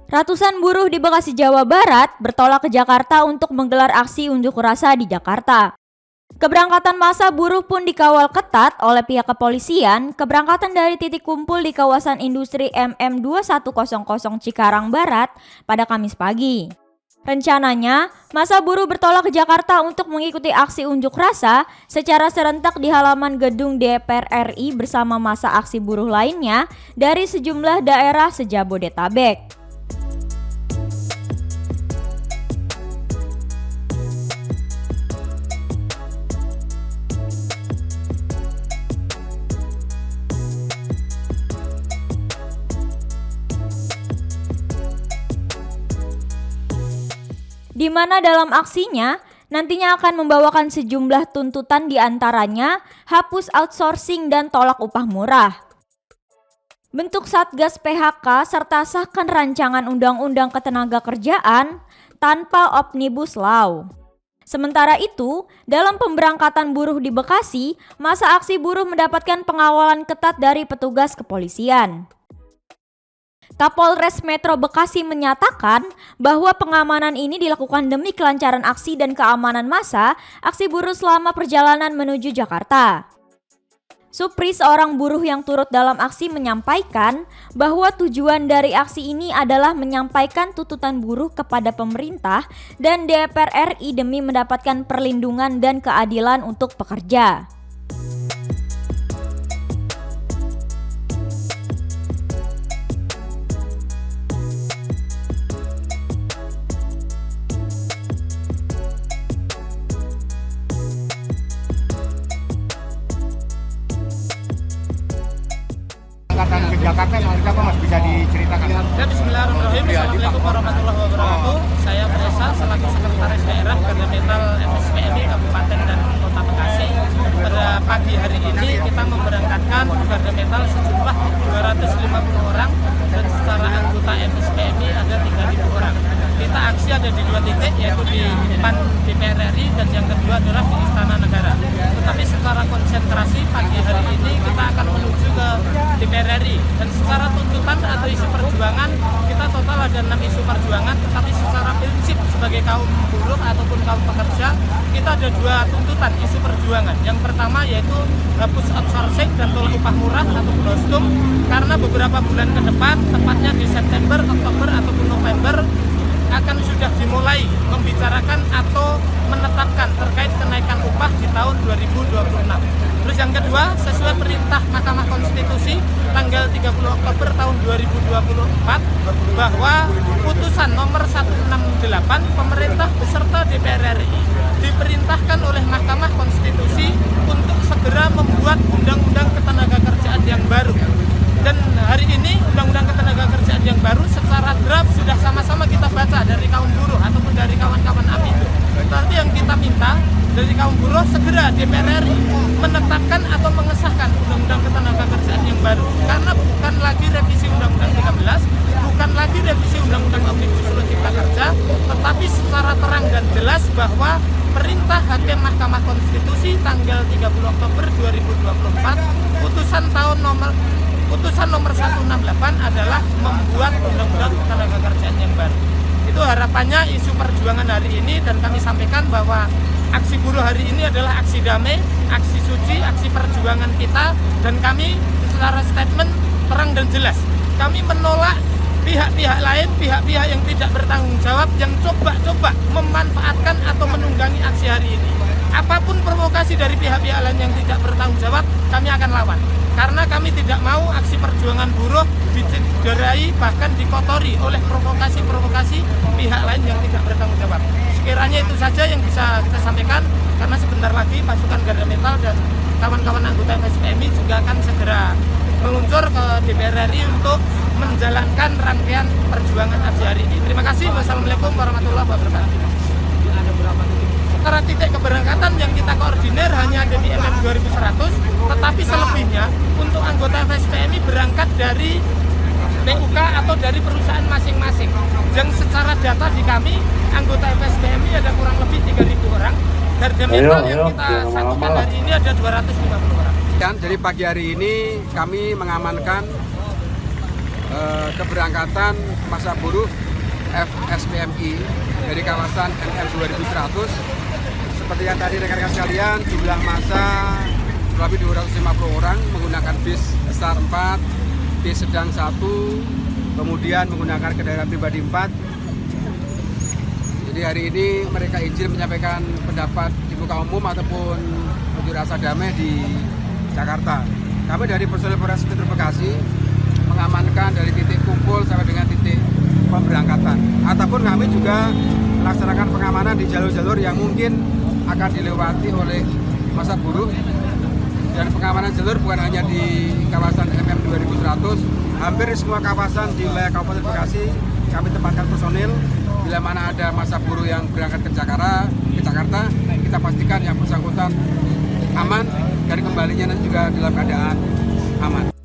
Ratusan buruh di Bekasi, Jawa Barat bertolak ke Jakarta untuk menggelar aksi unjuk rasa di Jakarta. Keberangkatan massa buruh pun dikawal ketat oleh pihak kepolisian. Keberangkatan dari titik kumpul di kawasan industri MM2100 Cikarang Barat pada Kamis pagi. Rencananya, massa buruh bertolak ke Jakarta untuk mengikuti aksi unjuk rasa secara serentak di halaman gedung DPR RI bersama massa aksi buruh lainnya dari sejumlah daerah se-Jabodetabek. Di mana dalam aksinya nantinya akan membawakan sejumlah tuntutan, diantaranya hapus outsourcing dan tolak upah murah, bentuk Satgas PHK, serta sahkan rancangan undang-undang ketenagakerjaan tanpa Omnibus Law. Sementara itu, dalam pemberangkatan buruh di Bekasi, massa aksi buruh mendapatkan pengawalan ketat dari petugas kepolisian. Kapolres Metro Bekasi menyatakan bahwa pengamanan ini dilakukan demi kelancaran aksi dan keamanan massa aksi buruh selama perjalanan menuju Jakarta. Supri, seorang buruh yang turut dalam aksi, menyampaikan bahwa tujuan dari aksi ini adalah menyampaikan tuntutan buruh kepada pemerintah dan DPR RI demi mendapatkan perlindungan dan keadilan untuk pekerja. Ke Jakarta seperti apa Mas, bisa diceritakan? Ya, Bismillahirrahmanirrahim. Assalamualaikum warahmatullahi wabarakatuh. Saya Presa selaku Sekretaris Daerah Garda Metal FSPMI Kabupaten dan Kota Bekasi. Pada pagi hari ini kita memberangkatkan Garda Metal sejumlah 250 orang dan secara anggota FSPMI ada 3.000 orang. Kita aksi ada di dua titik, yaitu di depan DPR RI dan yang kedua adalah di Istana Negara. Tetapi secara konsentrasi pagi hari ini kita akan menuju ke DPR RI, dan secara tuntutan atau isu perjuangan kita total ada 6 isu perjuangan, tetapi secara prinsip sebagai kaum buruh ataupun kaum pekerja kita ada 2 tuntutan isu perjuangan. Yang pertama yaitu hapus outsourcing dan tolak upah murah atau Grostum, karena beberapa bulan ke depan, tepatnya di September, Oktober ataupun November, akan sudah dimulai membicarakan atau menetapkan terkait kenaikan upah di tahun 2026. Terus yang kedua, sesuai perintah Mahkamah Konstitusi tanggal 30 Oktober tahun 2024 bahwa putusan nomor 168 pemerintah beserta DPR RI diperintahkan oleh Mahkamah Konstitusi untuk segera membuat undang-undang ketenagakerjaan yang baru. Dan hari ini undang-undang ketenagakerjaan yang baru secara draft sudah sama-sama kita baca dari kaum buruh ataupun dari kawan-kawan APindo. Berarti yang kita minta dari kaum buruh segera DPR RI menetapkan atau mengesahkan undang-undang ketenagakerjaan yang baru, karena bukan lagi revisi undang-undang 13, bukan lagi revisi undang-undang Omnibus Law Cipta Kerja, tetapi secara terang dan jelas bahwa perintah Hakim Mahkamah Konstitusi tanggal 30 Oktober 2024 putusan nomor 168 adalah membuat undang-undang ketenagakerjaan yang baru. Itu harapannya isu perjuangan hari ini, dan kami sampaikan bahwa aksi buruh hari ini adalah aksi damai, aksi suci, aksi perjuangan kita, dan kami secara statement terang dan jelas kami menolak pihak-pihak lain, pihak-pihak yang tidak bertanggung jawab yang coba-coba memanfaatkan atau menunggangi aksi hari ini. Apapun provokasi dari pihak-pihak lain yang tidak bertanggung jawab, kami akan lawan. Karena kami tidak mau aksi perjuangan buruh dicederai bahkan dikotori oleh provokasi-provokasi pihak lain yang tidak bertanggung jawab. Sekiranya itu saja yang bisa kita sampaikan, karena sebentar lagi pasukan Garda Metal dan kawan-kawan anggota FSPMI juga akan segera meluncur ke DPR RI untuk menjalankan rangkaian perjuangan aksi hari ini. Terima kasih. Wassalamualaikum warahmatullahi wabarakatuh. Secara titik keberangkatan yang kita koordinir hanya ada di MM 2100, tetapi selebihnya untuk anggota FSPMI berangkat dari PUK atau dari perusahaan masing-masing. Yang secara data di kami, anggota FSPMI ada kurang lebih 3.000 orang. Garda Metal yang kita satukan hari ini ada 250 orang. Dan jadi pagi hari ini kami mengamankan keberangkatan masa buruh FSPMI dari kawasan NM 2100. Seperti yang tadi rekan-rekan sekalian, jumlah masa kurang lebih 250 orang menggunakan bis besar 4, bis sedang 1, kemudian menggunakan kendaraan pribadi 4. Jadi hari ini mereka izin menyampaikan pendapat di muka umum ataupun unjuk rasa damai di Jakarta. Kami dari personel Polres Metro Bekasi mengamankan dari titik kumpul sampai dengan titik pemberangkatan. Ataupun kami juga melaksanakan pengamanan di jalur-jalur yang mungkin akan dilewati oleh masa buruh. Dan pengamanan jalur bukan hanya di kawasan MM 2100, hampir di semua kawasan di wilayah Kabupaten Bekasi kami tempatkan personil. Bila mana ada masa buruh yang berangkat ke Jakarta, kita pastikan yang bersangkutan aman dan kembalinya juga dalam keadaan aman.